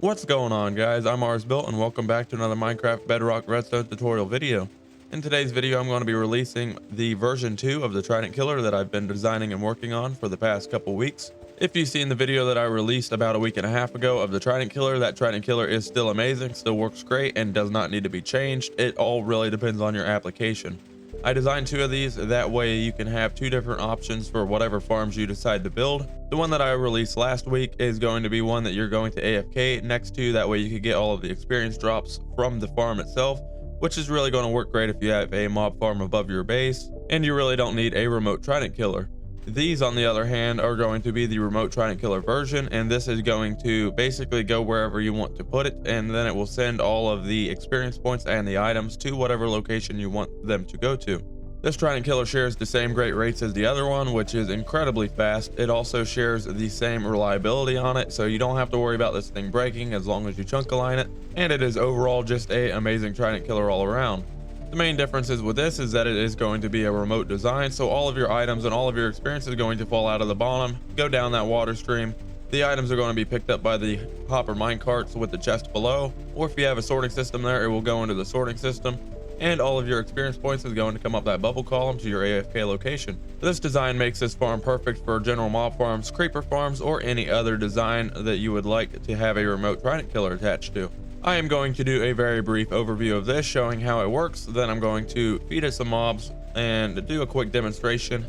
What's going on, guys? I'm Built, and welcome back to another Minecraft Bedrock Redstone tutorial video. In today's video, I'm going to be releasing the version 2 of the Trident killer that I've been designing and working on for the past couple weeks. If you've seen the video that I released about a week and a half ago of the Trident killer, that Trident killer is still amazing, still works great, and does not need to be changed. It all really depends on your application. I designed 2 of these, that way you can have 2 different options for whatever farms you decide to build. The one that I released last week is going to be one that you're going to AFK next to, that way you can get all of the experience drops from the farm itself, which is really going to work great if you have a mob farm above your base and you really don't need a remote Trident killer. These, on the other hand, are going to be the remote Trident killer version, and this is going to basically go wherever you want to put it, and then it will send all of the experience points and the items to whatever location you want them to go to. This Trident killer shares the same great rates as the other one, which is incredibly fast. It also shares the same reliability on it, so you don't have to worry about this thing breaking as long as you chunk align it, and it is overall just a amazing Trident killer all around. The main differences with this is that it is going to be a remote design, so all of your items and all of your experience is going to fall out of the bottom, go down that water stream. The items are going to be picked up by the hopper minecarts with the chest below, or if you have a sorting system there, it will go into the sorting system, and all of your experience points is going to come up that bubble column to your AFK location. This design makes this farm perfect for general mob farms, creeper farms, or any other design that you would like to have a remote Trident killer attached to. I am going to do a very brief overview of this, showing how it works. Then I'm going to feed it some mobs and do a quick demonstration.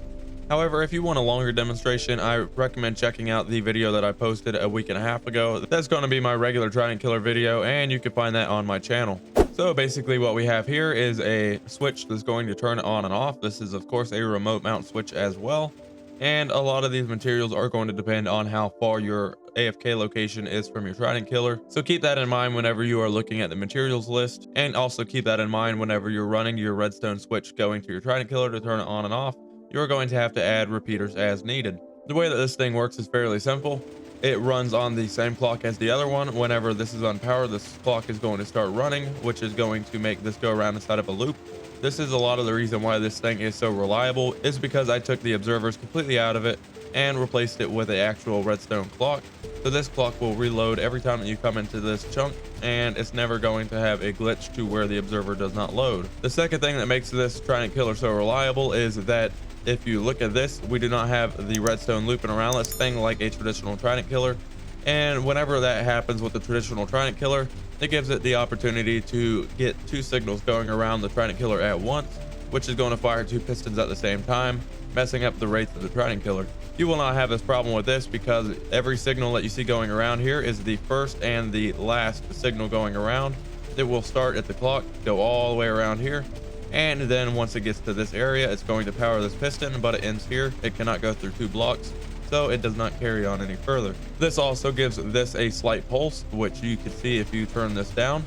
However, if you want a longer demonstration, I recommend checking out the video that I posted a week and a half ago. That's going to be my regular Trident killer video, and you can find that on my channel. So basically what we have here is a switch that's going to turn it on and off. This is of course a remote mount switch as well. And a lot of these materials are going to depend on how far your AFK location is from your Trident killer. So keep that in mind whenever you are looking at the materials list, and also keep that in mind whenever you're running your redstone switch going to your Trident killer to turn it on and off. You're going to have to add repeaters as needed. The way that this thing works is fairly simple. It runs on the same clock as the other one. Whenever this is on power, this clock is going to start running, which is going to make this go around inside of a loop. This is a lot of the reason why this thing is so reliable, is because I took the observers completely out of it and replaced it with an actual redstone clock. So this clock will reload every time that you come into this chunk, and it's never going to have a glitch to where the observer does not load. The second thing that makes this Trident killer so reliable is that if you look at this, we do not have the redstone looping around this thing like a traditional Trident killer. And whenever that happens with the traditional Trident killer, it gives it the opportunity to get 2 signals going around the Trident killer at once, which is going to fire 2 pistons at the same time, messing up the rates of the Trident killer. You will not have this problem with this, because every signal that you see going around here is the first and the last signal going around. It will start at the clock, go all the way around here, and then once it gets to this area, it's going to power this piston, but it ends here. It cannot go through 2 blocks, so it does not carry on any further. This also gives this a slight pulse, which you can see if you turn this down,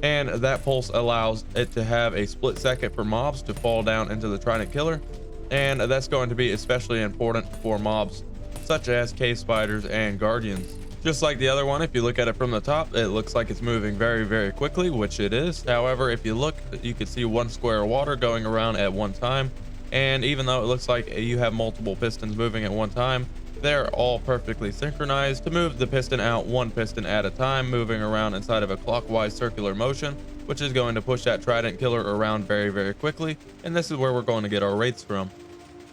and that pulse allows it to have a split second for mobs to fall down into the Trident killer, and that's going to be especially important for mobs such as cave spiders and guardians. Just like the other one, if you look at it from the top, it looks like it's moving very quickly, which it is. However, if you look, you can see 1 square of water going around at one time. And even though it looks like you have multiple pistons moving at one time, they're all perfectly synchronized to move the piston out 1 piston at a time, moving around inside of a clockwise circular motion, which is going to push that Trident killer around very quickly. And this is where we're going to get our rates from.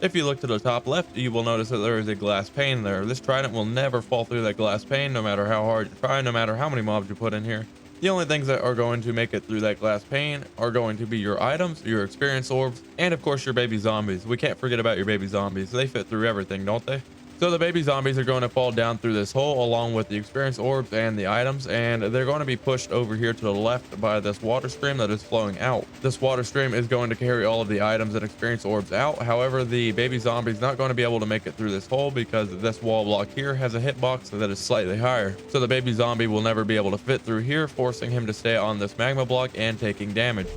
If you look to the top left, you will notice that there is a glass pane there. This Trident will never fall through that glass pane, no matter how hard you try, no matter how many mobs you put in here. The only things that are going to make it through that glass pane are going to be your items, your experience orbs, and of course your baby zombies. We can't forget about your baby zombies. They fit through everything, don't they? So the baby zombies are going to fall down through this hole along with the experience orbs and the items, and they're going to be pushed over here to the left by this water stream that is flowing out. This water stream is going to carry all of the items and experience orbs out. However, the baby zombie is not going to be able to make it through this hole because this wall block here has a hitbox that is slightly higher. So the baby zombie will never be able to fit through here, forcing him to stay on this magma block and taking damage.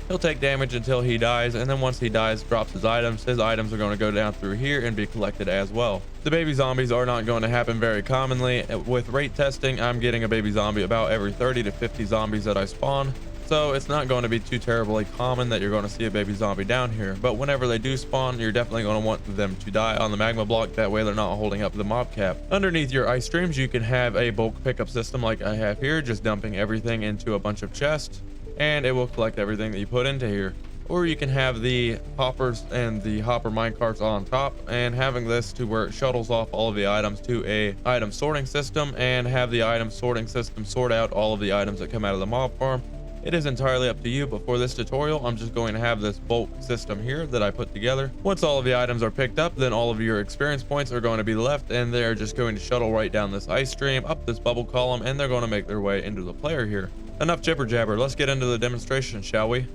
He'll take damage until he dies, and then once he dies, drops his items are going to go down through here and be collected as well. The baby zombies are not going to happen very commonly. With rate testing, I'm getting a baby zombie about every 30 to 50 zombies that I spawn. So it's not going to be too terribly common that you're going to see a baby zombie down here, but whenever they do spawn, you're definitely going to want them to die on the magma block. That way they're not holding up the mob cap. Underneath your ice streams, you can have a bulk pickup system like I have here, just dumping everything into a bunch of chests, and it will collect everything that you put into here. Or you can have the hoppers and the hopper minecarts on top, and having this to where it shuttles off all of the items to a item sorting system, and have the item sorting system sort out all of the items that come out of the mob farm. It is entirely up to you, but for this tutorial, I'm just going to have this bulk system here that I put together. Once all of the items are picked up, then all of your experience points are going to be left, and they're just going to shuttle right down this ice stream, up this bubble column, and they're going to make their way into the player here. Enough jibber jabber, let's get into the demonstration, shall we?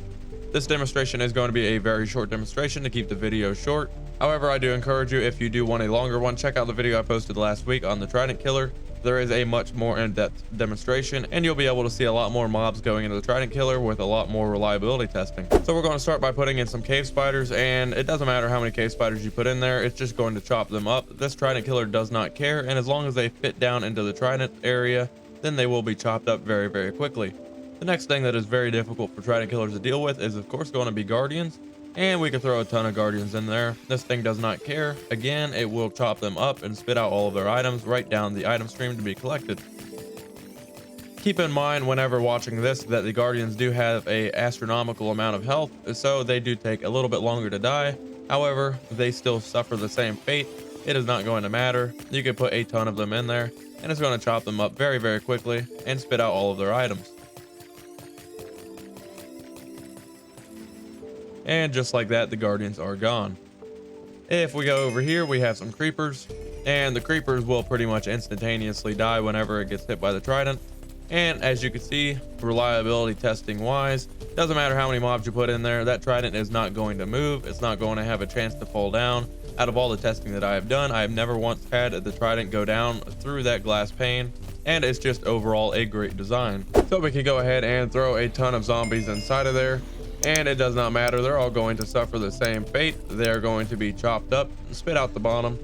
This demonstration is going to be a very short demonstration to keep the video short. However, I do encourage you, if you do want a longer one, check out the video I posted last week on the Trident killer. There is a much more in-depth demonstration, and you'll be able to see a lot more mobs going into the Trident killer with a lot more reliability testing. So we're going to start by putting in some cave spiders, and it doesn't matter how many cave spiders you put in there, it's just going to chop them up. This Trident killer does not care, and as long as they fit down into the Trident area, then they will be chopped up very, very quickly. The next thing that is very difficult for Trident killers to deal with is of course going to be guardians, and we can throw a ton of guardians in there. This thing does not care. Again, it will chop them up and spit out all of their items right down the item stream to be collected. Keep in mind whenever watching this that the guardians do have a astronomical amount of health, so they do take a little bit longer to die. However, they still suffer the same fate. It is not going to matter. You can put a ton of them in there, and it's going to chop them up very, very quickly and spit out all of their items. And just like that, the guardians are gone. If we go over here, we have some creepers, and the creepers will pretty much instantaneously die whenever it gets hit by the Trident. And as you can see, reliability testing wise, doesn't matter how many mobs you put in there, that Trident is not going to move. It's not going to have a chance to fall down. Out of all the testing that I have done, I have never once had the Trident go down through that glass pane, and it's just overall a great design. So we can go ahead and throw a ton of zombies inside of there, and it does not matter. They're all going to suffer the same fate. They're going to be chopped up and spit out the bottom.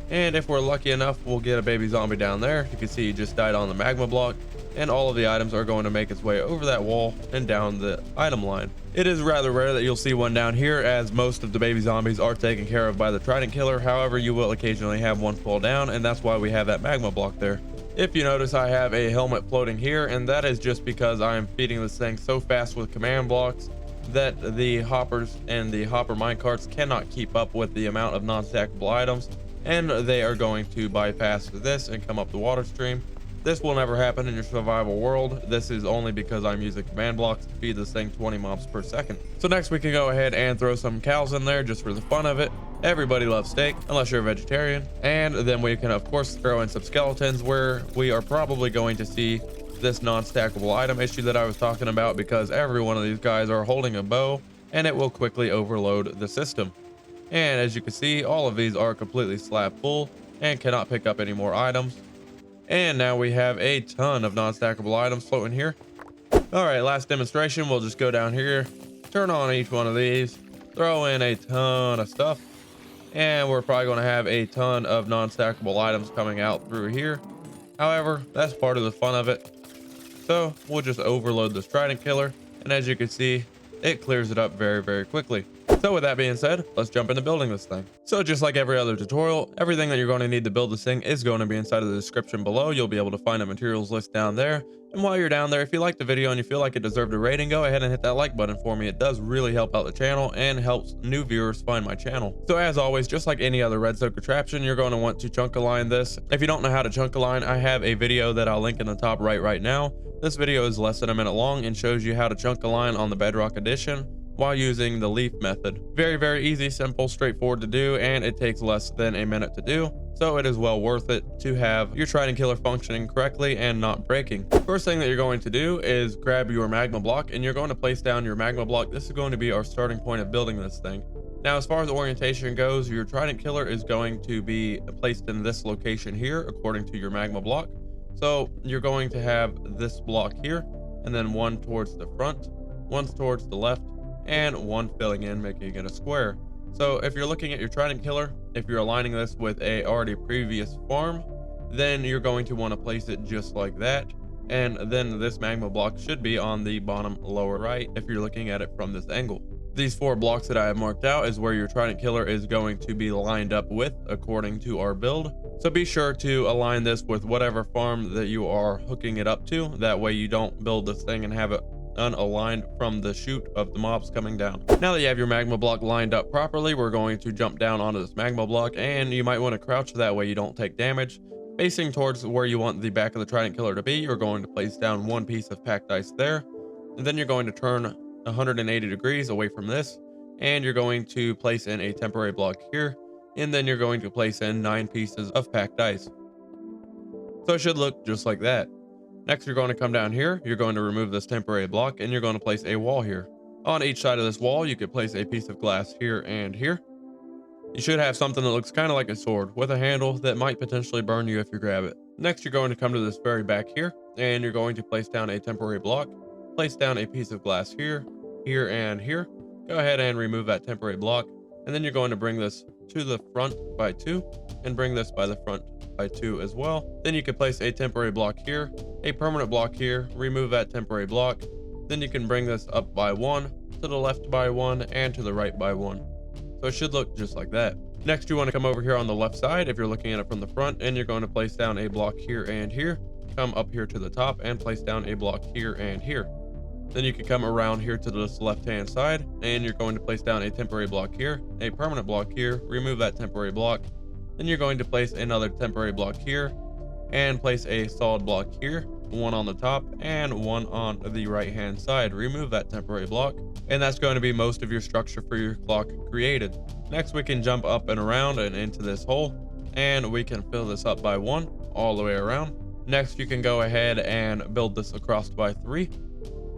And if we're lucky enough, we'll get a baby zombie down there. You can see he just died on the magma block, and all of the items are going to make its way over that wall and down the item line. It is rather rare that you'll see one down here, as most of the baby zombies are taken care of by the Trident killer. However, you will occasionally have one fall down, and that's why we have that magma block there. If you notice, I have a helmet floating here, and that is just because I am feeding this thing so fast with command blocks that the hoppers and the hopper minecarts cannot keep up with the amount of non-stackable items, and they are going to bypass this and come up the water stream. This will never happen in your survival world. This is only because I'm using command blocks to feed this thing 20 mobs per second. So next we can go ahead and throw some cows in there just for the fun of it. Everybody loves steak unless you're a vegetarian. And then we can of course throw in some skeletons, where we are probably going to see this non-stackable item issue that I was talking about, because every one of these guys are holding a bow, and it will quickly overload the system. And as you can see, all of these are completely slab full and cannot pick up any more items. And now we have a ton of non-stackable items floating here. All right, last demonstration, we'll just go down here, turn on each one of these, throw in a ton of stuff, and we're probably going to have a ton of non-stackable items coming out through here. However, that's part of the fun of it. So we'll just overload this Trident killer, and as you can see, it clears it up very, very quickly. So with that being said, let's jump into building this thing. So just like every other tutorial, everything that you're going to need to build this thing is going to be inside of the description below. You'll be able to find a materials list down there. And while you're down there, if you like the video and you feel like it deserved a rating, go ahead and hit that like button for me. It does really help out the channel and helps new viewers find my channel. So as always, just like any other redstone contraption, you're going to want to chunk align this. If you don't know how to chunk align, I have a video that I'll link in the top right now. This video is less than a minute long and shows you how to chunk align on the Bedrock edition while using the leaf method. Very, very easy, simple, straightforward to do, and it takes less than a minute to do. So it is well worth it to have your Trident killer functioning correctly and not breaking. First thing that you're going to do is grab your magma block, and you're going to place down your magma block. This is going to be our starting point of building this thing. Now, as far as orientation goes, your Trident killer is going to be placed in this location here according to your magma block. So you're going to have this block here, and then one towards the front, one towards the left, and one filling in, making it a square. So if you're looking at your Trident killer, if you're aligning this with a already previous farm, then you're going to want to place it just like that. And then this magma block should be on the bottom lower right if you're looking at it from this angle. These 4 blocks that I have marked out is where your Trident killer is going to be lined up with according to our build. So be sure to align this with whatever farm that you are hooking it up to. That way you don't build this thing and have it unaligned from the chute of the mobs coming down. Now that you have your magma block lined up properly, we're going to jump down onto this magma block, and you might want to crouch that way you don't take damage. Facing towards where you want the back of the Trident killer to be, you're going to place down 1 piece of packed ice there, and then you're going to turn 180 degrees away from this, and you're going to place in a temporary block here, and then you're going to place in 9 pieces of packed ice. So it should look just like that. Next, you're going to come down here, you're going to remove this temporary block, and you're going to place a wall here. On each side of this wall, you could place a piece of glass here and here. You should have something that looks kind of like a sword with a handle that might potentially burn you if you grab it. Next, you're going to come to this very back here, and you're going to place down a temporary block, place down a piece of glass here, here, and here. Go ahead and remove that temporary block, and then you're going to bring this to the front by 2 and bring this by the front by 2 as well. Then you can place a temporary block here, a permanent block here, remove that temporary block. Then you can bring this up by 1, to the left by 1, and to the right by 1. So it should look just like that. Next, you want to come over here on the left side if you're looking at it from the front, and you're going to place down a block here and here. Come up here to the top and place down a block here and here. Then you can come around here to this left-hand side, and you're going to place down a temporary block here, a permanent block here, remove that temporary block. Then you're going to place another temporary block here, and place a solid block here, 1 on the top and 1 on the right-hand side. Remove that temporary block, and that's going to be most of your structure for your clock created. Next, we can jump up and around and into this hole, and we can fill this up by 1 all the way around. Next, you can go ahead and build this across by 3.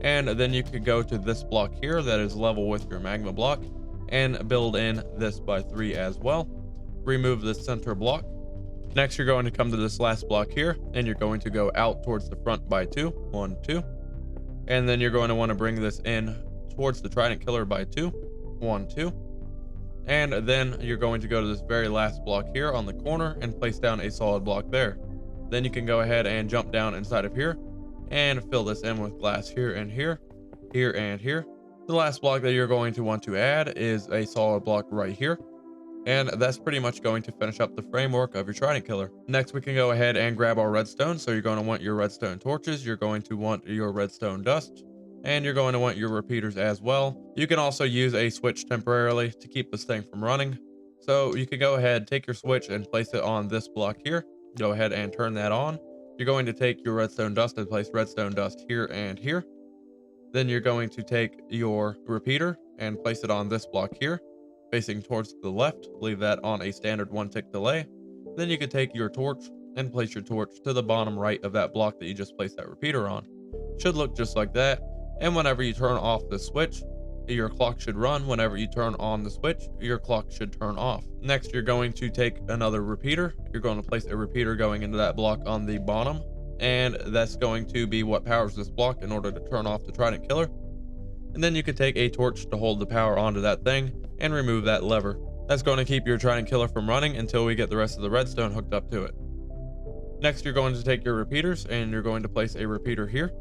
And then you could go to this block here that is level with your magma block and build in this by 3 as well. Remove the center block. Next, you're going to come to this last block here, and you're going to go out towards the front by 2, 1, 2. And then you're going to want to bring this in towards the Trident killer by 2, 1, 2. And then you're going to go to this very last block here on the corner and place down a solid block there. Then you can go ahead and jump down inside of here and fill this in with glass here and here, here and here. The last block that you're going to want to add is a solid block right here. And that's pretty much going to finish up the framework of your Trident killer. Next, we can go ahead and grab our redstone. So you're going to want your redstone torches, you're going to want your redstone dust, and you're going to want your repeaters as well. You can also use a switch temporarily to keep this thing from running. So you can go ahead, take your switch and place it on this block here. Go ahead and turn that on. You're going to take your redstone dust and place redstone dust here and here. Then you're going to take your repeater and place it on this block here, facing towards the left. Leave that on a standard 1-tick delay. Then you can take your torch and place your torch to the bottom right of that block that you just placed that repeater on. Should look just like that. And whenever you turn off the switch, your clock should run. Whenever you turn on the switch, your clock should turn off. Next, you're going to take another repeater. You're going to place a repeater going into that block on the bottom, and that's going to be what powers this block in order to turn off the Trident killer. And then you can take a torch to hold the power onto that thing and remove that lever. That's going to keep your Trident killer from running until we get the rest of the redstone hooked up to it. Next, you're going to take your repeaters and you're going to place a repeater here.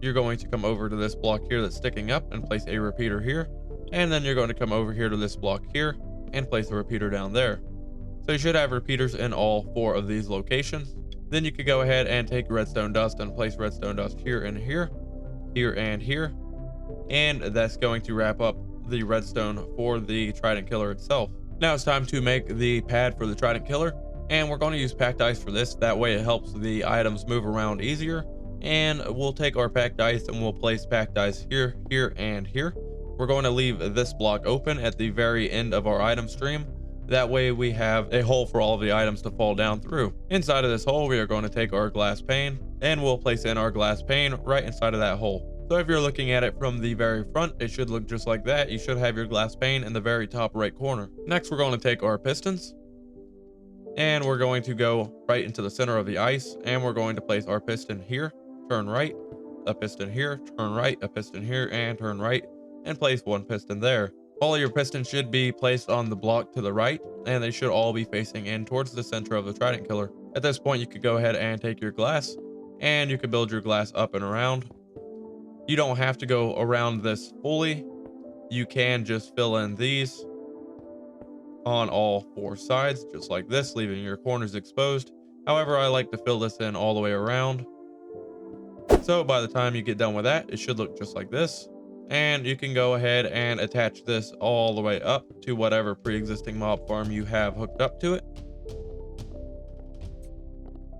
You're going to come over to this block here that's sticking up and place a repeater here. And then you're going to come over here to this block here and place a repeater down there. So you should have repeaters in all 4 of these locations. Then you could go ahead and take redstone dust and place redstone dust here and here, here and here. And that's going to wrap up the redstone for the Trident killer itself. Now it's time to make the pad for the Trident killer. And we're going to use packed ice for this. That way it helps the items move around easier. And we'll take our packed ice and we'll place packed ice here, here, and here. We're going to leave this block open at the very end of our item stream. That way we have a hole for all of the items to fall down through. Inside of this hole, we are going to take our glass pane and we'll place in our glass pane right inside of that hole. So if you're looking at it from the very front, it should look just like that. You should have your glass pane in the very top right corner. Next, we're going to take our pistons and we're going to go right into the center of the ice, and we're going to place our piston here, turn right, a piston here, turn right, a piston here, and turn right, and place 1 piston there. All of your pistons should be placed on the block to the right, and they should all be facing in towards the center of the Trident killer. At this point, you could go ahead and take your glass and you can build your glass up and around. You don't have to go around this fully. You can just fill in these on all four sides, just like this, leaving your corners exposed. However, I like to fill this in all the way around. So by the time you get done with that, it should look just like this. And you can go ahead and attach this all the way up to whatever pre-existing mob farm you have hooked up to it.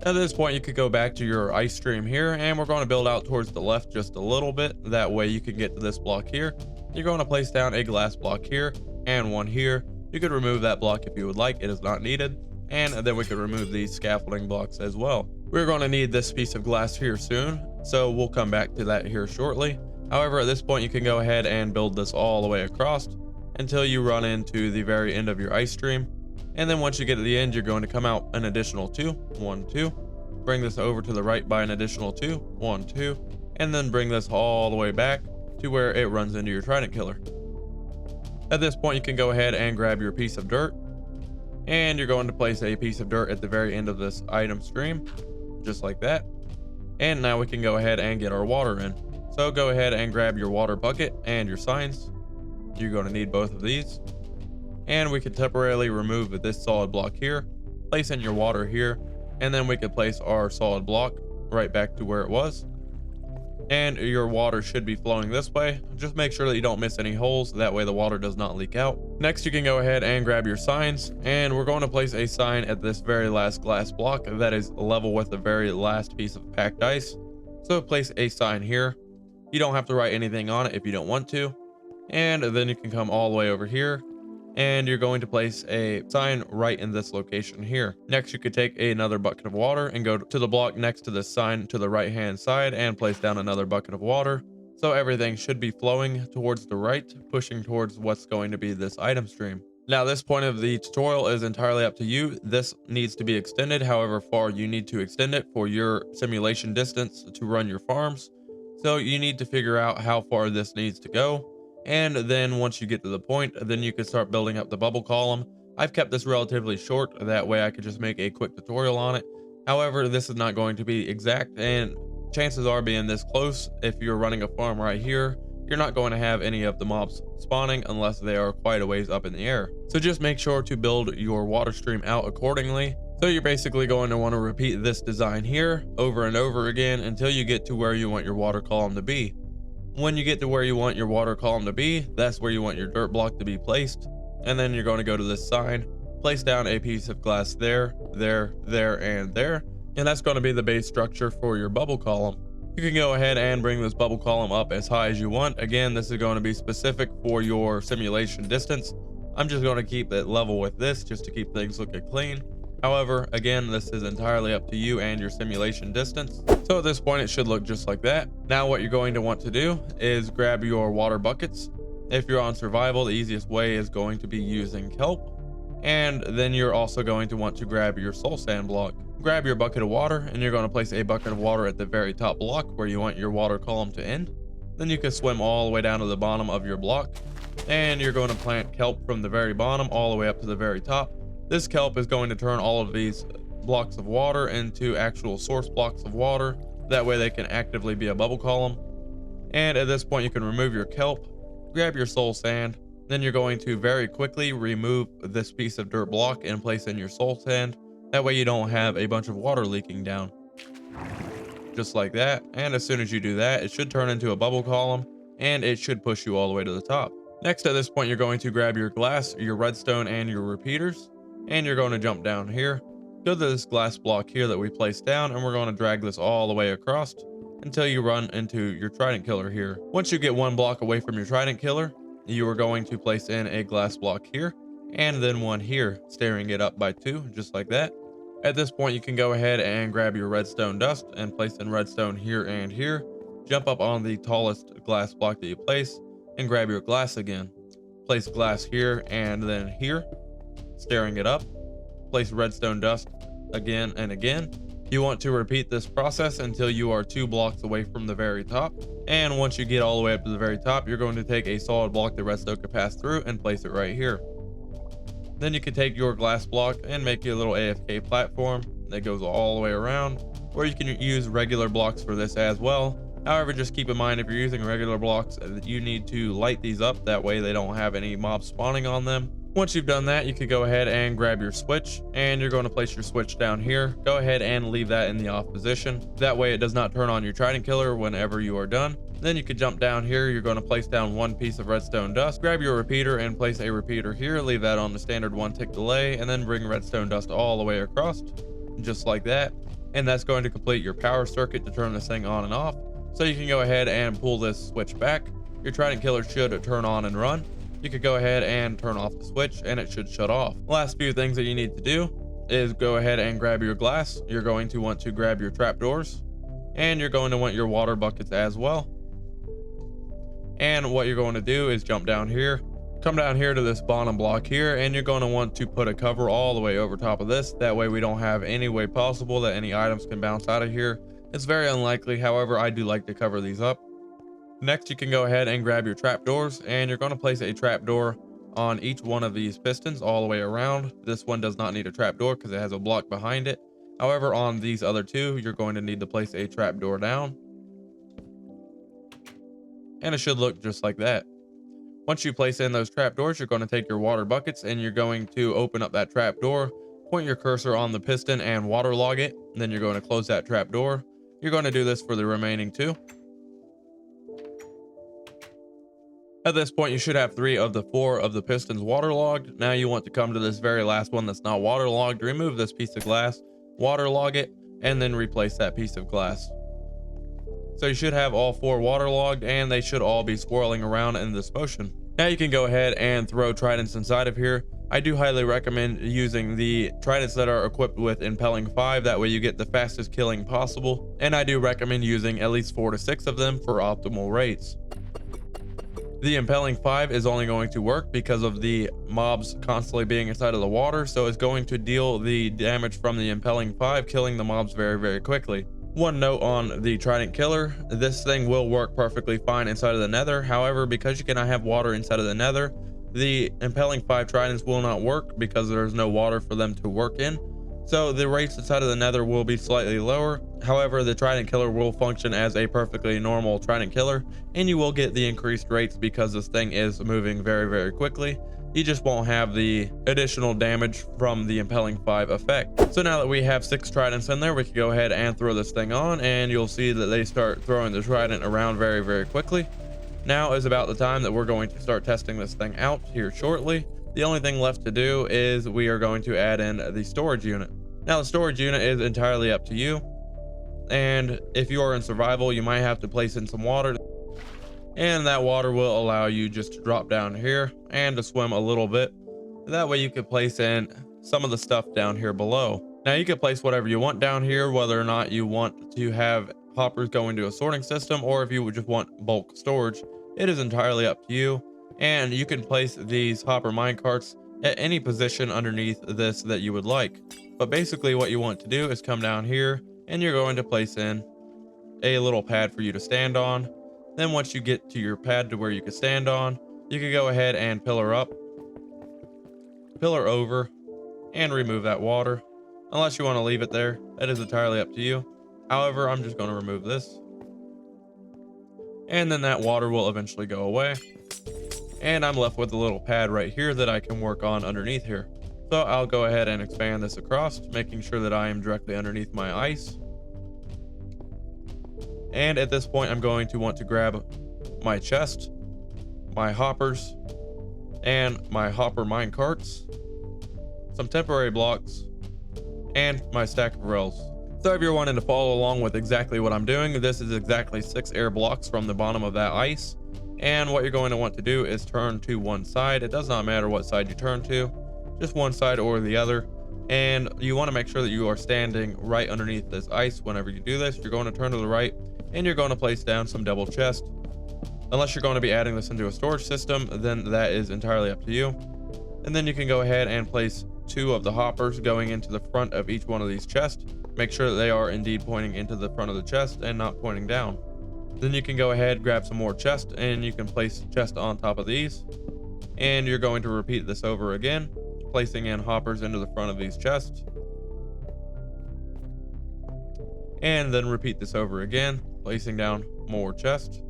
At this point, you could go back to your ice stream here, and we're going to build out towards the left just a little bit. That way you can get to this block here. You're going to place down a glass block here and one here. You could remove that block if you would like, it is not needed. And then we could remove these scaffolding blocks as well. We're going to need this piece of glass here soon, so we'll come back to that here shortly. However, at this point, you can go ahead and build this all the way across until you run into the very end of your ice stream. And then once you get to the end, you're going to come out an additional 2, 1, 2, bring this over to the right by an additional 2, 1, 2, and then bring this all the way back to where it runs into your Trident killer. At this point, you can go ahead and grab your piece of dirt, and you're going to place a piece of dirt at the very end of this item stream, just like that. And now we can go ahead and get our water in. So go ahead and grab your water bucket and your signs. You're going to need both of these. And we can temporarily remove this solid block here, place in your water here, and then we could place our solid block right back to where it was. And your water should be flowing this way. Just make sure that you don't miss any holes, that way the water does not leak out. Next, you can go ahead and grab your signs, and we're going to place a sign at this very last glass block that is level with the very last piece of packed ice. So place a sign here. You don't have to write anything on it if you don't want to. And then you can come all the way over here, and you're going to place a sign right in this location here. Next, you could take another bucket of water and go to the block next to the sign to the right hand side and place down another bucket of water. So everything should be flowing towards the right, pushing towards what's going to be this item stream. Now, this point of the tutorial is entirely up to you. This needs to be extended however far you need to extend it for your simulation distance to run your farms. So you need to figure out how far this needs to go. And then once you get to the point, then you can start building up the bubble column. I've kept this relatively short, that way I could just make a quick tutorial on it. However, this is not going to be exact, and chances are, being this close, if you're running a farm right here, you're not going to have any of the mobs spawning unless they are quite a ways up in the air. So just make sure to build your water stream out accordingly. So you're basically going to want to repeat this design here over and over again until you get to where you want your water column to be. When you get to where you want your water column to be, that's where you want your dirt block to be placed. And then you're going to go to this sign, place down a piece of glass there, there, and there. And that's going to be the base structure for your bubble column. You can go ahead and bring this bubble column up as high as you want. Again, this is going to be specific for your simulation distance. I'm just going to keep it level with this just to keep things looking clean. However, again, this is entirely up to you and your simulation distance. So at this point, it should look just like that. Now what you're going to want to do is grab your water buckets. If you're on survival, the easiest way is going to be using kelp. And then you're also going to want to grab your soul sand block. Grab your bucket of water, and you're going to place a bucket of water at the very top block where you want your water column to end. Then you can swim all the way down to the bottom of your block, and you're going to plant kelp from the very bottom all the way up to the very top. This kelp is going to turn all of these blocks of water into actual source blocks of water. That way they can actively be a bubble column. And at this point, you can remove your kelp, grab your soul sand. Then you're going to very quickly remove this piece of dirt block and place in your soul sand. That way you don't have a bunch of water leaking down. Just like that. And as soon as you do that, it should turn into a bubble column, and it should push you all the way to the top. Next, at this point, you're going to grab your glass, your redstone, and your repeaters. And you're going to jump down here, go to this glass block here that we placed down, and we're going to drag this all the way across until you run into your Trident killer here. Once you get one block away from your Trident killer, you are going to place in a glass block here, and then one here, staring it up by 2, just like that. At this point, you can go ahead and grab your redstone dust and place in redstone here and here. Jump up on the tallest glass block that you place and grab your glass again. Place glass here and then here, staring it up. Place redstone dust again and again. You want to repeat this process until you are 2 blocks away from the very top. And once you get all the way up to the very top, you're going to take a solid block that redstone can pass through and place it right here. Then you can take your glass block and make your little AFK platform that goes all the way around. or you can use regular blocks for this as well. However, just keep in mind, if you're using regular blocks, you need to light these up, that way they don't have any mobs spawning on them. Once you've done that, you can go ahead and grab your switch, and you're going to place your switch down here. Go ahead and leave that in the off position, that way it does not turn on your Trident killer whenever you are done. Then you can jump down here. You're going to place down one piece of redstone dust, grab your repeater and place a repeater here, leave that on the standard 1 tick delay, and then bring redstone dust all the way across, just like that. And that's going to complete your power circuit to turn this thing on and off. So you can go ahead and pull this switch back. Your Trident killer should turn on and run. You could go ahead and turn off the switch and it should shut off. Last few things that you need to do is go ahead and grab your glass. You're going to want to grab your trapdoors, and you're going to want your water buckets as well. And what you're going to do is jump down here, come down here to this bottom block here, and you're going to want to put a cover all the way over top of this. That way we don't have any way possible that any items can bounce out of here. It's very unlikely, however, I do like to cover these up. Next, you can go ahead and grab your trapdoors, and you're going to place a trapdoor on each one of these pistons all the way around. This one does not need a trapdoor because it has a block behind it. However, on these other two, you're going to need to place a trapdoor down. And it should look just like that. Once you place in those trapdoors, you're going to take your water buckets and you're going to open up that trapdoor, point your cursor on the piston and waterlog it. And then you're going to close that trapdoor. You're going to do this for the remaining two. At this point, you should have 3 of the 4 of the pistons waterlogged. Now you want to come to this very last one that's not waterlogged, remove this piece of glass, waterlog it, and then replace that piece of glass. So you should have all 4 waterlogged, and they should all be swirling around in this motion. Now you can go ahead and throw tridents inside of here. I do highly recommend using the tridents that are equipped with Impaling 5, that way you get the fastest killing possible. And I do recommend using at least 4 to 6 of them for optimal rates. The Impaling 5 is only going to work because of the mobs constantly being inside of the water, so it's going to deal the damage from the Impaling 5, killing the mobs very, very quickly. One note on the Trident killer, this thing will work perfectly fine inside of the nether. However, because you cannot have water inside of the nether, the Impaling 5 tridents will not work because there's no water for them to work in. So the rates inside of the nether will be slightly lower. However, the Trident killer will function as a perfectly normal Trident killer, and you will get the increased rates because this thing is moving very, very quickly. You just won't have the additional damage from the Impaling 5 effect. So now that we have 6 tridents in there, we can go ahead and throw this thing on, and you'll see that they start throwing the trident around very, very quickly. Now is about the time that we're going to start testing this thing out here shortly. The only thing left to do is we are going to add in the storage unit. Now the storage unit is entirely up to you, and if you are in survival, you might have to place in some water, and that water will allow you just to drop down here and to swim a little bit. That way you can place in some of the stuff down here below. Now you can place whatever you want down here, whether or not you want to have hoppers go into a sorting system, or if you would just want bulk storage. It is entirely up to you, and you can place these hopper minecarts at any position underneath this that you would like. But basically what you want to do is come down here, and you're going to place in a little pad for you to stand on. Then once you get to your pad to where you can stand on, you can go ahead and pillar up, pillar over, and remove that water. Unless you want to leave it there, that is entirely up to you. However, I'm just going to remove this, and then that water will eventually go away, and I'm left with a little pad right here that I can work on underneath here. So I'll go ahead and expand this across, making sure that I am directly underneath my ice. And at this point, I'm going to want to grab my chest, my hoppers, and my hopper mine carts, some temporary blocks, and my stack of rails. So if you're wanting to follow along with exactly what I'm doing, this is exactly 6 air blocks from the bottom of that ice. And what you're going to want to do is turn to one side. It does not matter what side you turn to, just one side or the other. And you want to make sure that you are standing right underneath this ice. Whenever you do this, you're going to turn to the right, and you're going to place down some double chests. Unless you're going to be adding this into a storage system, then that is entirely up to you. And then you can go ahead and place 2 of the hoppers going into the front of each one of these chests. Make sure that they are indeed pointing into the front of the chest and not pointing down. Then you can go ahead, grab some more chests, and you can place chest on top of these. And you're going to repeat this over again, placing in hoppers into the front of these chests. and then repeat this over again, placing down more chests.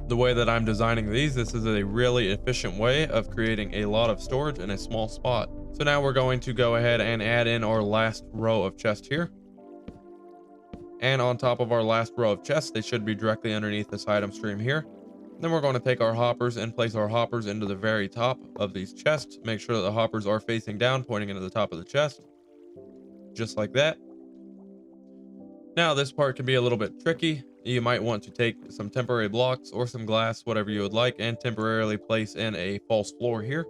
The way that I'm designing these, this is a really efficient way of creating a lot of storage in a small spot. So now we're going to go ahead and add in our last row of chests here. And on top of our last row of chests, they should be directly underneath this item stream here. Then we're going to take our hoppers and place our hoppers into the very top of these chests. Make sure that the hoppers are facing down, pointing into the top of the chest. Just like that. Now this part can be a little bit tricky. You might want to take some temporary blocks or some glass, whatever you would like, and temporarily place in a false floor here.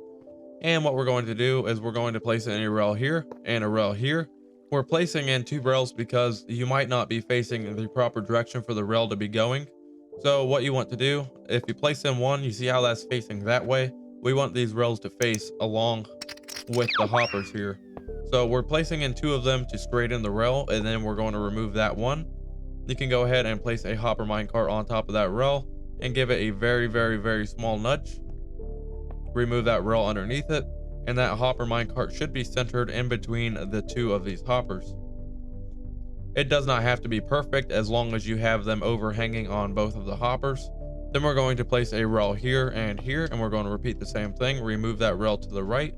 And what we're going to do is we're going to place in a rail here and a rail here. We're placing in 2 rails because you might not be facing the proper direction for the rail to be going. So what you want to do, if you place in one, you see how that's facing that way. We want these rails to face along with the hoppers here. So we're placing in 2 of them to straighten the rail, and then we're going to remove that one. You can go ahead and place a hopper minecart on top of that rail and give it a very small nudge. Remove that rail underneath it, and that hopper minecart should be centered in between the 2 of these hoppers. It does not have to be perfect as long as you have them overhanging on both of the hoppers. Then we're going to place a rail here, and we're going to repeat the same thing. Remove that rail to the right,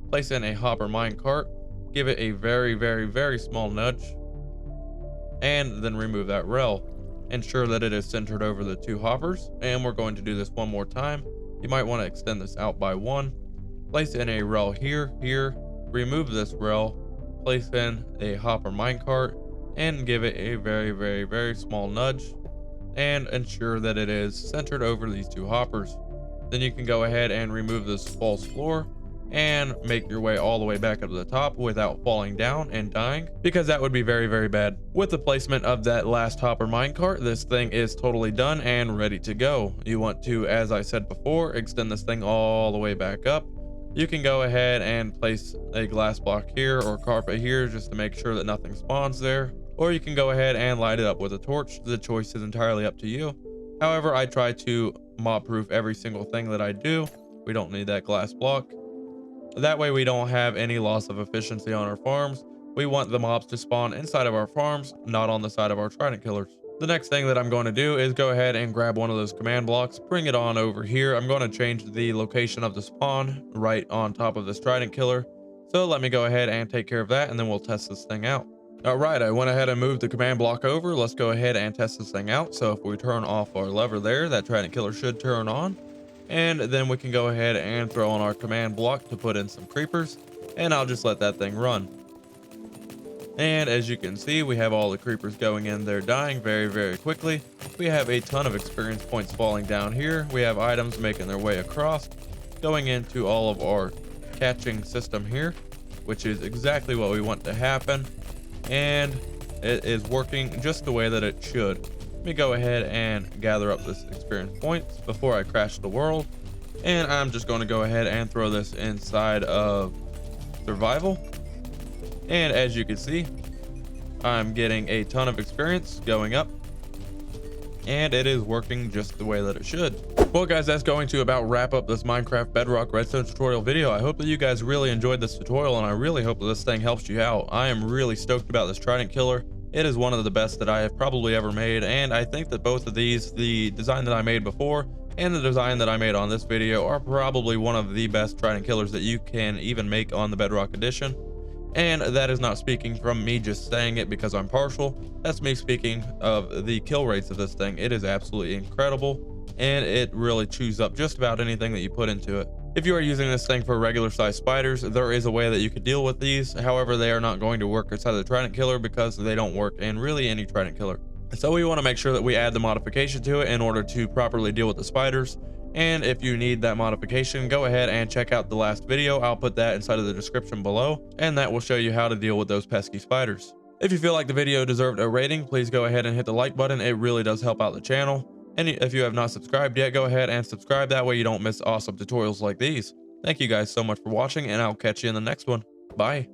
place in a hopper minecart, give it a very small nudge, and then remove that rail. Ensure that it is centered over the 2 hoppers, and we're going to do this one more time. You might want to extend this out by 1. Place in a rail here, remove this rail, place in a hopper minecart, and give it a very small nudge, and ensure that it is centered over these 2 hoppers. Then you can go ahead and remove this false floor and make your way all the way back up to the top without falling down and dying, because that would be very bad. With the placement of that last hopper minecart, this thing is totally done and ready to go. You want to, as I said before, extend this thing all the way back up. You can go ahead and place a glass block here or carpet here just to make sure that nothing spawns there, or you can go ahead and light it up with a torch. The choice is entirely up to you. However, I try to mob proof every single thing that I do. We don't need that glass block. That way we don't have any loss of efficiency on our farms. We want the mobs to spawn inside of our farms, not on the side of our trident killers. The next thing that I'm going to do is go ahead and grab one of those command blocks, bring it on over here. I'm going to change the location of the spawn right on top of this trident killer. So let me go ahead and take care of that, and then we'll test this thing out. All right, I went ahead and moved the command block over. Let's go ahead and test this thing out. So if we turn off our lever there, that trident killer should turn on. And then we can go ahead and throw on our command block to put in some creepers, and I'll just let that thing run. And as you can see, we have all the creepers going in there dying very quickly. We have a ton of experience points falling down here. We have items making their way across, going into all of our catching system here, which is exactly what we want to happen. And it is working just the way that it should. Let me go ahead and gather up this experience points before I crash the world. And I'm just going to go ahead and throw this inside of survival. And as you can see, I'm getting a ton of experience going up, and it is working just the way that it should. Well guys, that's going to about wrap up this Minecraft Bedrock Redstone tutorial video. I hope that you guys really enjoyed this tutorial, and I really hope that this thing helps you out. I am really stoked about this Trident killer. It is one of the best that I have probably ever made, and I think that both of these, the design that I made before and the design that I made on this video, are probably one of the best Trident killers that you can even make on the Bedrock edition. And that is not speaking from me just saying it because I'm partial. That's me speaking of the kill rates of this thing. It is absolutely incredible, and it really chews up just about anything that you put into it. If you are using this thing for regular size spiders, there is a way that you could deal with these. However, they are not going to work inside of the Trident killer because they don't work in really any Trident killer. So we want to make sure that we add the modification to it in order to properly deal with the spiders. And if you need that modification, go ahead and check out the last video. I'll put that inside of the description below, and that will show you how to deal with those pesky spiders. If you feel like the video deserved a rating, please go ahead and hit the like button. It really does help out the channel. And if you have not subscribed yet, go ahead and subscribe. That way you don't miss awesome tutorials like these. Thank you guys so much for watching, and I'll catch you in the next one. Bye.